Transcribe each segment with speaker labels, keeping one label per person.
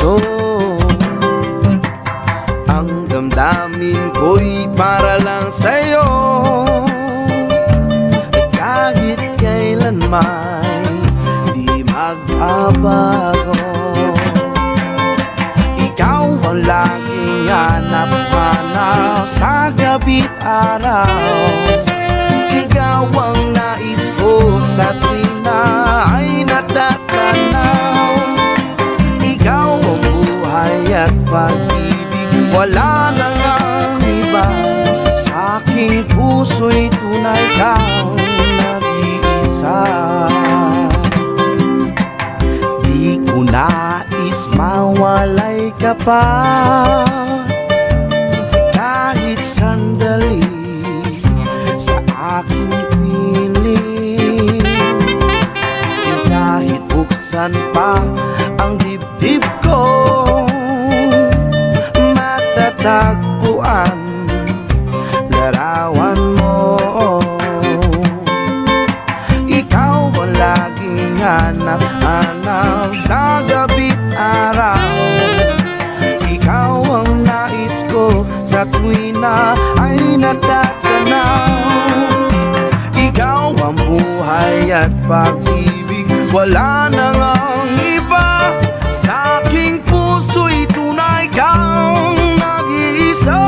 Speaker 1: puso. Ang damdamin ko'y para lang sa'yo, kahit kailanman di magbabago. Ikaw ang laging hanap-hanap sa gabi't araw. Ikaw ang nais ko sa tuwing na ay natatanaw. Ikaw ang buhay at pag-ibig, wala na ngang iba. Sa aking puso'y tunay kang nag-iisa. Di ko nais mawalay ka pa, kahit sandali sa aking piling. Kahit buksan pa ang dibdib ko, matatagpuan larawan mo. Ikaw ang laging hanap-hanap sa gabi't araw. Ikaw ang nais ko sa tuwing na ay natatanaw. Ikaw ang buhay at pag-ibig, wala na ngang iba. Sa aking puso'y tunay kang nag-iisa.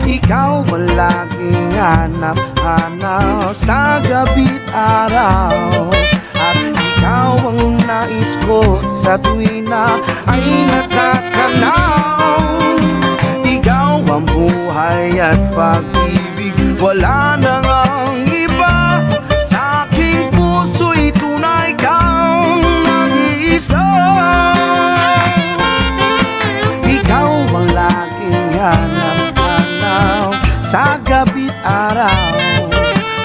Speaker 1: Ikaw ang laging hanap-hanap sa gabi't araw. At ikaw ang nais ko sa tuwing na ay natatanaw. Ikaw ang buhay at pag-ibig, wala na ngang iba. Sa aking puso'y tunay kang nag-iisa. Ikaw ang laging hanap-hanap sa gabi't araw.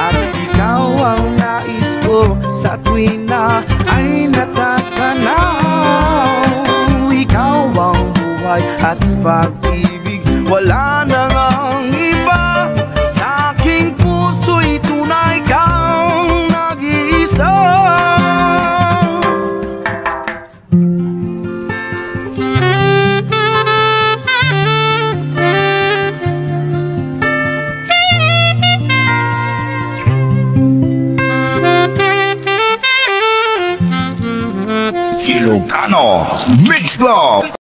Speaker 1: At ikaw ang nais ko sa tuwing na ay natatanaw. Ikaw ang buhay at pag-ibig, wala na ngang iba. Sa aking puso'y tunay kang nag-iisa.
Speaker 2: Ilocano Mix Club.